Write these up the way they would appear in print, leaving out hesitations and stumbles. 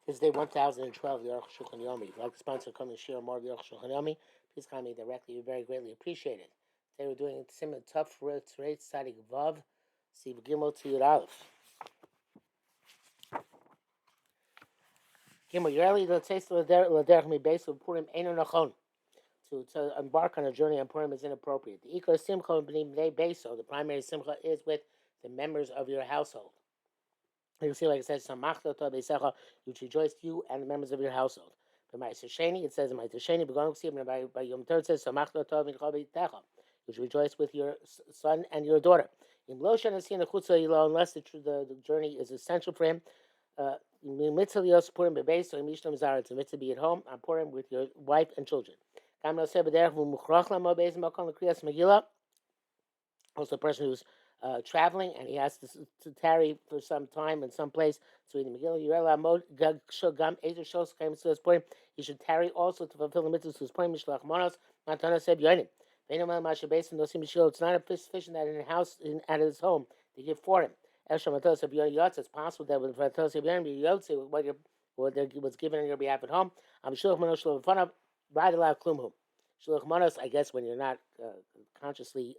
This is day 1012, the Arukh HaShulchan Yomi. If you'd like to sponsor, come and share more of the Arukh HaShulchan Yomi, please contact me directly. You're very greatly appreciated. Today we're doing Tzimah Tough Rate Tzadik Vav, Siv Gimel to Yud Aleph. Gimel, you're early to taste of Laderech Mi Beis of Purim Eino Nachon. To embark on a journey on Purim is inappropriate. The Ikar Simcha B'nei Beiso, the primary Simcha, is with the members of your household. You can see, like it says, you rejoice, you and the members of your household. But Ma'aser Sheni, it says in Ma'aser Sheni, by Yom Tov, it says, you should rejoice with your son and your daughter. Unless the journey is essential for him, it's a mitzvah to be at home on Purim with your wife and children. Also, a person who's traveling and he has to tarry for some time in some place to read the Megillah. He should tarry also to fulfill the mitzvahs to his point. It's not sufficient that in a house at his home to give for him. It's possible that with what was given on your behalf at home. I guess when you're not consciously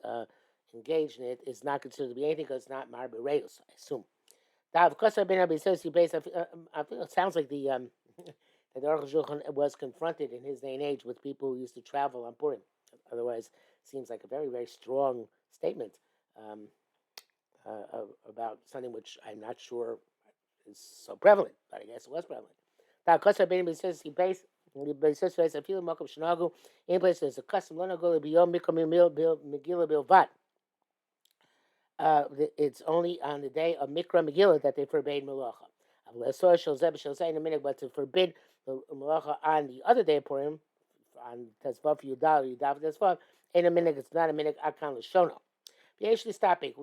engaged in it, is not considered to be anything because it's not marbe reus, I assume. Of course, I feel it sounds like the Arukh HaShulchan was confronted in his day and age with people who used to travel on Purim. Otherwise, it seems like a very, very strong statement about something which I'm not sure is so prevalent, but I guess it was prevalent. Of course, I says he based. I feel Malcolm Shinagu in place there's a custom Lona go to be Megillah Bilvat. It's only on the day of Mikra Megillah that they forbade Malacha. But to forbid the Malacha on the other day of Purim, on Tezvav Yudav Tezvav, ain't a minute. It's not a minute. Akan L'shono. Actually, stopping.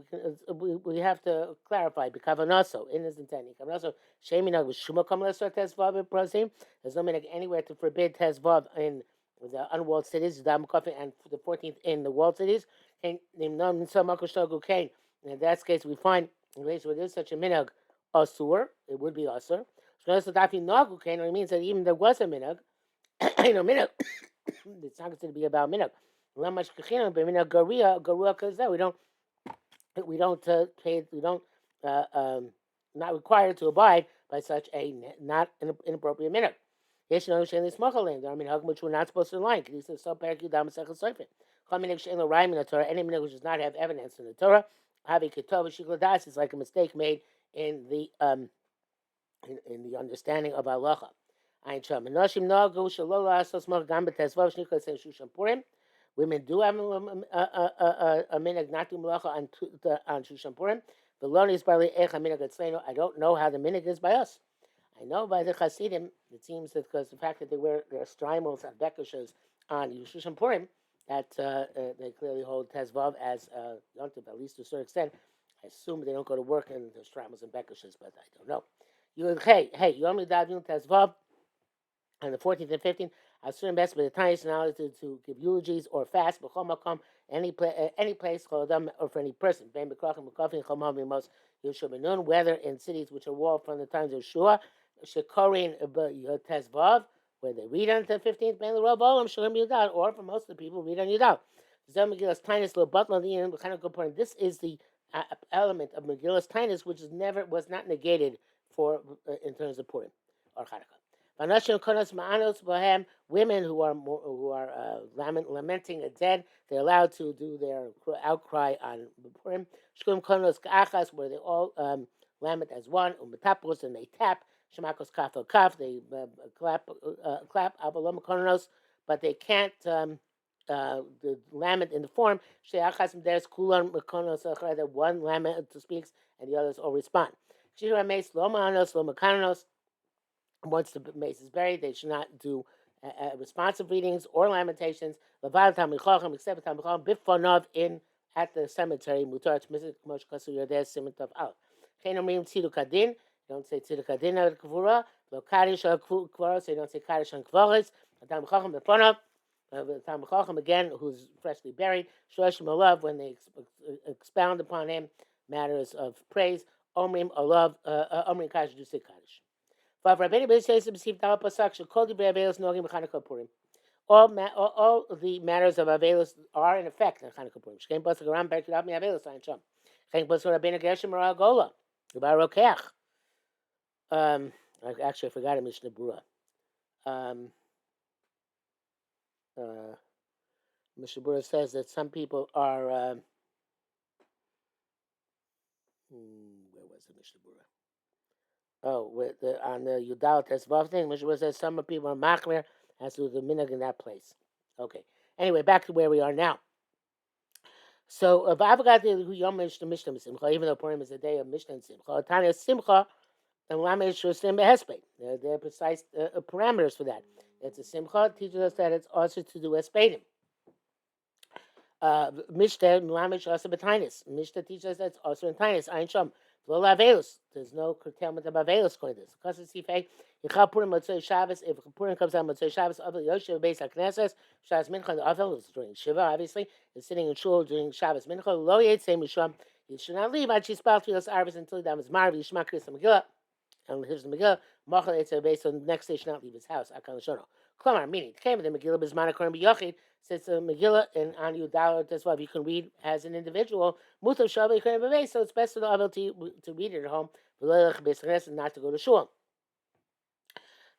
We have to clarify. B'kavanaso in his intending. Kavanaso sheminag v'shuma kam lesor Tezvav in Prasim. There's no minute anywhere to forbid Tezvav in the unwalled cities, and the 14th in the walled cities. And in that case, we find in place where there's such a minhag asur, it would be asur. It means that even there was a minhag, minhag, it's not considered to be about minhag. We don't pay. We don't not required to abide by such a not inappropriate minhag. Yes, you know, this machal there. I mean, which we're not supposed to like. He says so. Any minhag which does not have evidence in the Torah. It's like a mistake made in the understanding of halacha. Women do have a minhag not to malacha on Shushan Purim. I don't know how the minhag is by us. I know by the Hasidim, it seems that because the fact that they wear their strimals and bekashas on Shushan Purim, that they clearly hold Tezvav as Yontiv, at least to a certain extent. I assume they don't go to work in the Stramos and Bekashas, but I don't know. You only Davin Tezvav on the 14th and 15th. I assume best by the time now to give eulogies or fast, any place, or for any person. Whether in cities which are walled from the times of Shua, Shekorin Tezvav, where they read on the 15th, or for most of the people, read on Yudal. Megillah's Tainus Lo Batla Lian kind of good point. This is the element of Megillah's Tainus which was not negated for in terms of Purim or Chanukah. Women who are lamenting a dead, they're allowed to do their outcry on Purim. Where they all lament as one. And they tap. Shemakos kaf el kaf. They clap. But they can't. The lament in the form there's kulan that one lament speaks and the others all respond. Once the mace is buried, they should not do responsive readings or lamentations. Except in at the cemetery. Don't say tziduk adin al kvura. Lo kadish al kvura. So you don't say kadish on kvaris. Adam chacham befonav. Tam chacham again, who's freshly buried. Shoshim alav when they expound upon him matters of praise. Omrim alav. Omrim kadish do say kadish. All the matters of Avelus are in effect in Chanukah Purim. Shkein Pasuk Ram Berkut Av Avelus Ein Shom. Shkein Pasuk Rabbeinu Gershom Ra Gola. Ubar Rokeach. Actually, I forgot a Mishnah Berurah. Mishnah Berurah says that some people are. Where was the Mishnah Berurah? Oh, on the Yudal Tesvav thing, Mishnah Berurah says some people are machmer as to the minhag in that place. Okay. Anyway, back to where we are now. So, even though Purim is a day of Mishnah and Simcha, Tanya Simcha and Lamed Shusim Behesped. There are precise parameters for that. It's a Simcha, teaches us that it's also to do Espedim. Mishnah, Lamed Shasa Betainis. Mishnah teaches us that it's also in Tainis, Ein Shom. There's no curtailment of Avelus according to this. Because it's Sifei, Yichal Purim Motzei Shabbos, if Purim comes out Motzei Shabbos, Avel Yoshev Beis HaKnesses, Shabbos Mincha, the Avel is during Shiva, obviously, is sitting in Shul during Shabbos Mincha, Lo Yetzei Misham, you should not leave Ad Shispal Tfilas Arvis until he damas Marv, Yishma Kriyas Megillah, and here's the Megillah, Machal Yetzei Beis, so the next day should not leave his house, Akal Shono. Klamar, meaning, it came with the Megillah, Bizmana Korim B'Yochid, since the Megillah and on Yudal Tesvav you can read as an individual, Mutav Shavah Korim B'Beis, so it's best for the Avel to read it at home, and not to go to shul.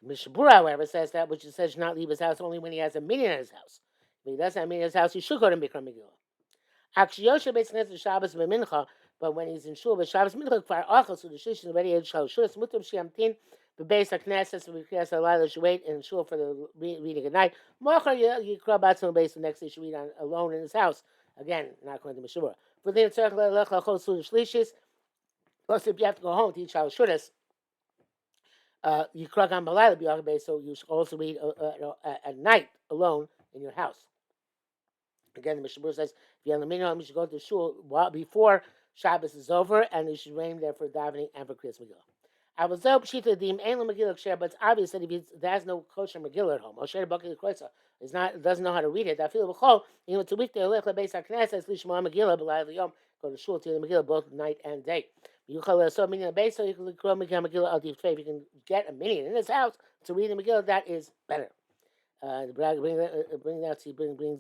Mishnah Berurah, however, says that which it says should not leave his house only when he has a minyan at his house. If he doesn't have a minyan at his house, he should go to Mikra Megillah. Akshiyosha Beis Shabbos B'Mincha, but when he's in shul, but Shabbos Mincha Kfar Achal, so the Shish is already in shul. Shulas Mutav Shiamtin B'Beis HaKnesses B'Kriyas HaLayla should wait in shul for the reading at night. Machar Yikra Batzon Beis, the next day should read alone in his house. Again, not according to Mishnah Berurah. For the Tzarech Le'Lech L'Chol Sudah Shlishis. Plus, if you have to go home to eat Shabbos Shudas, you krag on Balayla B'Yachbei, so you should also read at night alone in your house. Again, the Mishnah Berurah says, if you have the minimum, you should go to shul before Shabbos is over, and you should remain there for davening and for Kriyas Megillah. I was there, Pshita Dim, Ein Lo Megillah Ksher, but it's obvious that if he has no kosher Megillah at home, Osher Bakil Kreuza doesn't know how to read it. I feel b'chol, it's a weekday, Lech LeBeis HaKnesses, Lishma Megillah, B'Layla Yom, go to shul to the Megillah both night and day. You can so minyan base, so you can grow Megillah al Tifei. If you can get a minyan in his house to read the Megillah, that is better. Brings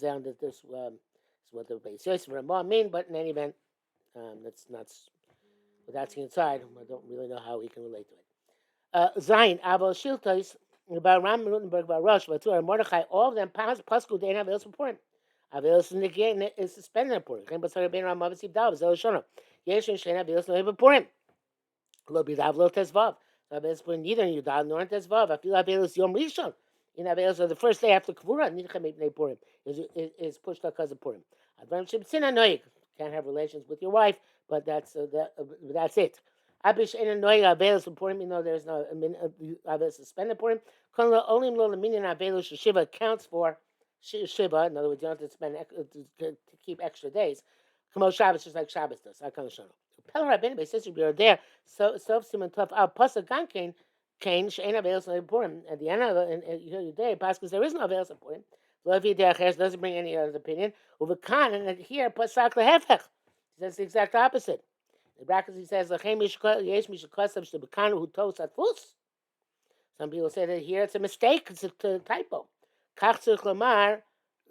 down that this is what the base is for a mean, but in any event, that's not without seeing inside. I don't really know how he can relate to it. Zayin Abel Shiltais about Ram Rutenberg about Rosh Vatur Mordechai, all of them Pasku they have Avelis Purim. Avelis in the game is suspended Purim. Came but started being Ram Avasi Dav Zel Shona. Yesh and Shena Avelis no Purim. Lo Bidav Lo Tesvav. Avelis Purim neither in Yudav nor in Tesvav. I feel Avelis Yom Rishon. In Avelis the first day after Kvura Nidchem Ibnei Purim is pushed out because of Purim. Advarim Shibtzina Noik can't have relations with your wife, but that's it. Abish Ena Noik Avelis Purim. You know there's no Avelis suspended Purim. Only Lo Minyan Avelis Shiva counts for Shiva. In other words, you don't have to spend to keep extra days. Come on, Shabbos just like Shabbos does. I can't show. Pel Rabbeinu says we are there. So Siman Tov Al Pasuk Gankein Kain Shein Avelis Purim. At the end of your day, Pasuk there is no Avelis Purim. Levi Derech doesn't bring any other opinion. Uvekan and here Pasak Lehefech. That's the exact opposite. The brackets he says Lachem Yesh Mishkasav Shebekanu Hu Tos Atfus. Some people say that here it's a mistake. It's a typo. Kach Tzurich Lamar.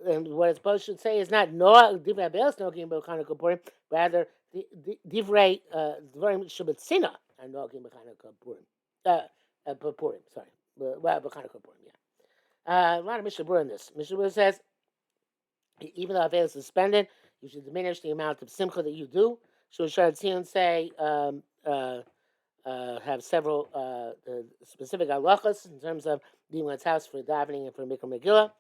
And what it's supposed to say is not no divrei Avelis no gim b'Chanukah Purim, rather divrei dvarim shebetzina and no gim b'Chanukah Purim. Purim, sorry, b'Chanukah Purim. Yeah, a lot of Mishnah Berurah in this. Mishnah Berurah says even though Avelis is suspended, you should diminish the amount of simcha that you do. Shulchan Tzion say have several specific halachas in terms of being one's house for davening and for Mikra Megillah.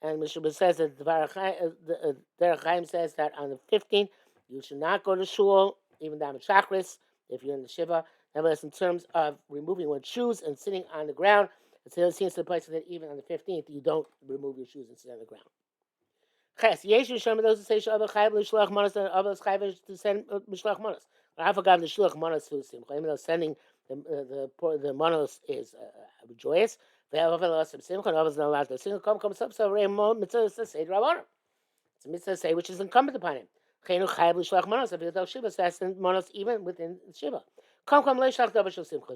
And Mishnah says that Derech Chaim says that on the 15th you should not go to shul, even down chakras, if you're in the shiva. Nevertheless, in terms of removing one's shoes and sitting on the ground, it seems to the place that even on the 15th you don't remove your shoes and sit on the ground. Ches Yeshu Shem those who say Shavah Chayv L'Shlach Manos and others Chayv to send Mishlach Manos. I forgot the Shlach Manos to Simcha. Even though sending the Manos is joyous. It's a mitzvah say which is incumbent upon him. Even within Shiva.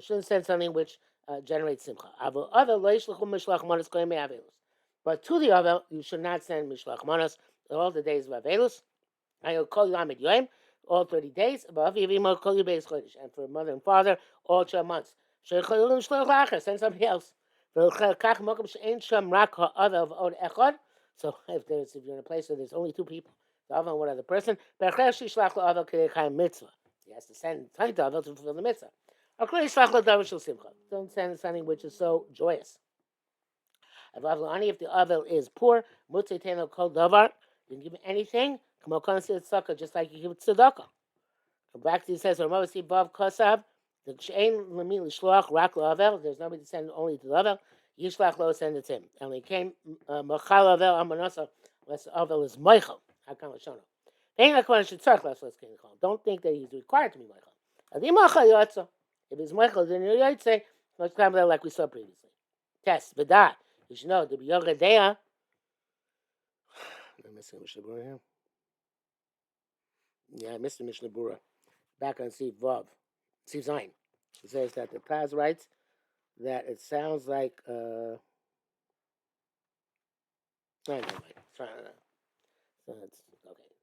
Shouldn't send something which generates simcha. But to the other, you should not send mishloach manos all the days of avelus. I will call you Amid Yoim, all 30 days. And for mother and father, all 12 months. Send somebody else. So if you're in a place where there's only two people, the other and one other person, he has to send 20 to fulfill the mitzvah. Don't send something which is so joyous. If the other is poor, you can give him anything. Just like you give it tzedakah. Back to it says, there's nobody to send only to the Avel. Yishlach lo send it to him. And when he came, Machal Avel Amanasa, unless Avel is Michael. Hakam Lashona. Don't think that he's required to be Michael. If he's Michael, then you're Yotze, like we saw previously. Test, V'dah. You should know, the B'yogadea. I'm missing Mishnah Bura here. Yeah, I missed the Mishnah Bura. Back on Steve Vav. Steve Zain. He says that the Taz writes that it sounds like okay.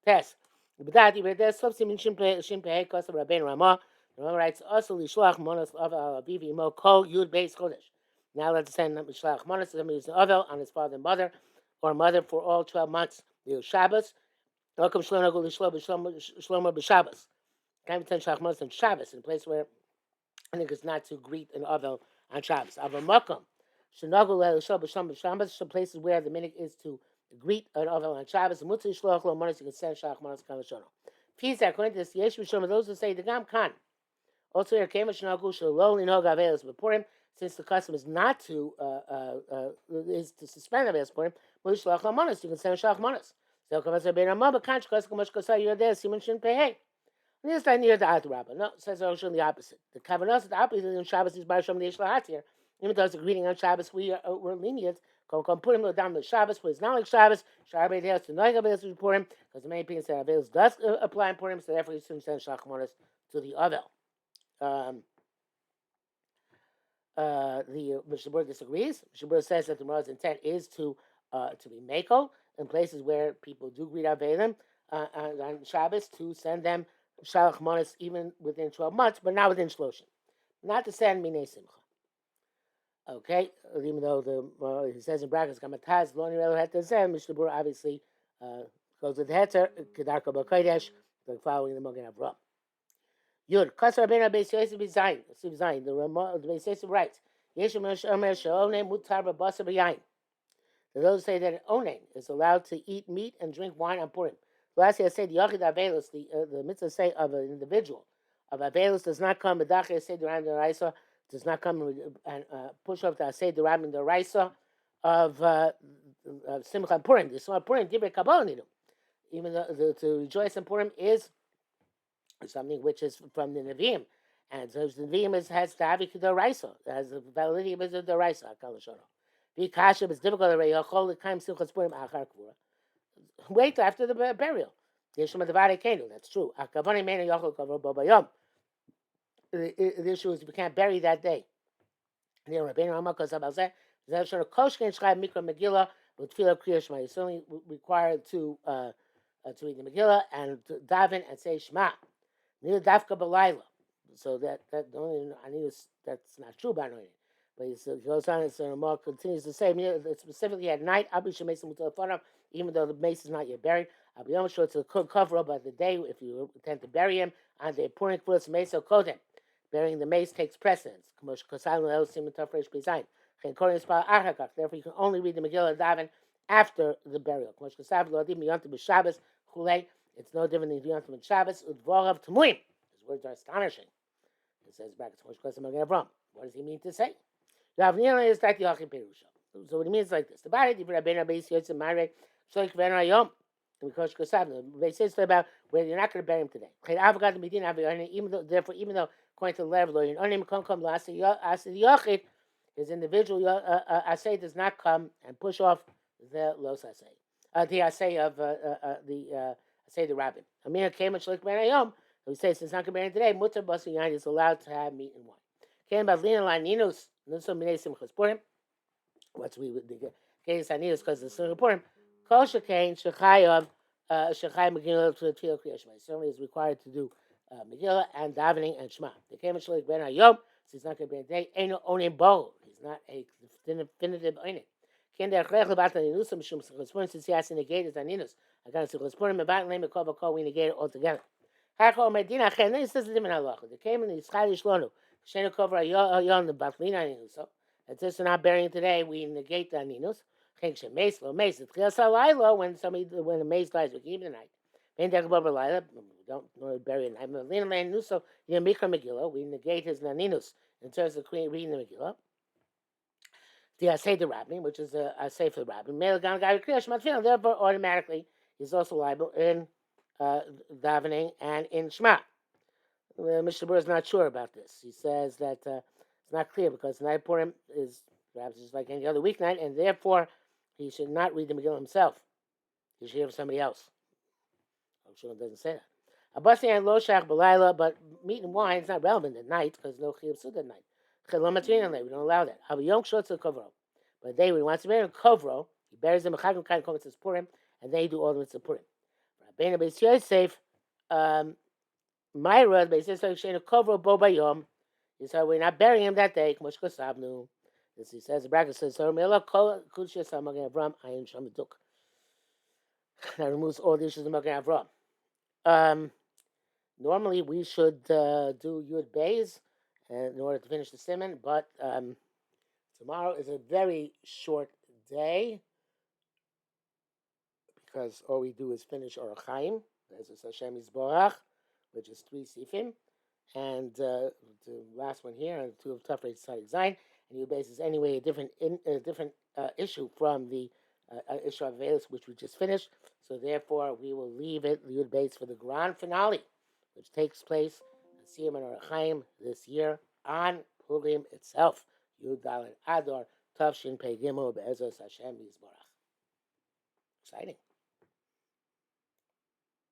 Test. But there's something in Shimpei Kosa Rabbein Ramah. The Ramah writes also Lishloach Monos Avel Aviv Imo Kol Yud Beis Chodesh. Now let's send Lishloach Monos to somebody who's Avel on his father and mother, or mother for all 12 months. The Shabbos. Welcome Shlomo B'Shabbos. Can't be 10 Shachmas on Shabbos, in a place where I think it's not to greet an Avel on Shabbos. Avamakam. Shenagul Shabbos, some places where the minute is to greet an Avel on Shabbos. Mutzi Shloach Lo Manos, you can send Shachmas Kalashono. Pisa, according to this, Yesh Mishom, those who say the Gam Khan. Also, here came a Shenagul Shalol in Hog Avelis Bepurim, since the custom is not to is to suspend Avelis Bepurim. Mutzi Shloach Lo Manos, you can send Shachmas. So, Kavasa Ben Ramah, but Kanch Koska Kosa, you're there, Simon Shin Pei. This time near the Adrabah. No, says Roshon the opposite. The Kavanos, the opposite in Shabbos is Barasham the Yishla here. Even though it's a greeting on Shabbos, we're lenient. Come put him down the Shabbos, but it's not like Shabbos. Shabbos has to know Avelis to Purim, because many people say Avelis does apply in Purim, so therefore you shouldn't send Shachmonis to the Avel. The Mishabur disagrees. Mishabur says that the Ramah's intent is to be Mako in places where people do greet Avelim on Shabbos, to send them Shalach Monis even within 12 months, but not within Shloshim. Not to send Minei Simcha. Okay? Even though he says in brackets, Gamataz, Loni Relo Het Tezem, Mishnah Bura obviously goes with the Heter, Kedarka B'Kodesh, like following the Magen Avraham. Yud, Kasar Ben Beis Yosef Zayin, the Beis Yosef writes, Yeshem Omer She'oneh Mutar B'Basar B'Yayin. Those say that an Onen is allowed to eat meat and drink wine on Purim. Lastly, I say the Yachid Avelus, the mitzvah say of an individual of Avelus does not come. B'dachei say the Ram the Raisa does not come and push off the say the Ram the Raisa of Simcha Purim. The Simcha Purim Divrei Kabbalah Nidum. Even though to rejoice in Purim is something which is from the Nevi'im, and so the Nevi'im has to have the Raisa, has the validity of the Raisa. The Kasha is difficult to Reyachol the Kaim Simchas Purim Achar Kvura. Wait after the burial. That's true. The issue is we can't bury that day. It's only required to read the Megillah and to daven and say Shema. So that's not true by no. But he goes on and so continues to say specifically at night, even though the mace is not yet buried. I'll be almost sure it's a cover up by the day if you intend to bury him. And the pouring for his mace or kodem. Burying the mace takes precedence. Therefore, you can only read the Megillah Daven after the burial. It's no different than Yom Tov Shabbos. His words are astonishing. It says back to what does he mean to say? So what he means is like this. The body they say about where you're not going to bury him today. Even though according to the level, his individual assay does not come and push off the los assay. The assay of the assay the rabbin. Amir came and shlik ben ayom. He says it's not going to bury him today. Mutar basi yain is allowed to have meat and wine. Came about Lina Laninus, Nusum Mine Simchas Purim. What's we would the case I need is because the Simchas Purim. Kol Shekain Shechayav Shechai Megillah to Tefillah Kriya Shema. Certainly is required to do Megillah and davening and Shema. The came Shalik Ben Hayom, so he's not going to be a day. Ain't onin bo. He's not a definitive onin. Can there correct about the Ninusum Shum Simchas Purim since he has to negate his Aninus. I got to Simchas Purim about name of Kol we negate it altogether. Hakol Medina Chen. Then he says the different halacha. They came in the Yitzchak Shlonu. Shenu Kover Ayon the Batlina Ninuso. And since we're not burying today, we negate the Aninus. When when a maze dies, we keep the night. We don't bury a night. So we negate his naninus in terms of reading the Megillah. The Asay the Rabbin, which is a Asay for the Rabbin. Therefore, automatically, he's also liable in davening and in Shema. Mishnah Berurah is not sure about this. He says that it's not clear because the night Purim is perhaps just like any other weeknight, and therefore he should not read the Megillah himself. He should hear from somebody else. Shulchan doesn't say that. Abasi and lo shach b'layla, but meat and wine is not relevant at night because no chiyuv suda at night. We don't allow that. But they, when he wants to bury a kovro, he buries them a chagim kind of says Purim, and they do all the mitzvah Purim. Rabbeinu Beis Yosef, Myra Beis Yosef sheinu kovro bo bayom. He said we're not burying him that day. K'mosh kosavnu. As he says, the bracket says, "So Mela kol kudshes hamagen Avram ayin shamaduk." That removes all the issues of Magen Avram. Normally we should do Yud Beis in order to finish the Siman, but tomorrow is a very short day because all we do is finish Arukh HaShulchan, as is Hashem Yisborach, which is 3 sifim, and the last one here, and 2 of Tafrei Tzadik Zayin, and Yud Beis is anyway a different issue from the issue of Velis, which we just finished. So therefore, we will leave it Yud Beis for the grand finale, which takes place at Siyam and Arukh HaShulchan this year on Purim itself. Yud Daled Adar Tavshin Pei Gimel Be'ezras Hashem Yisborach. Exciting.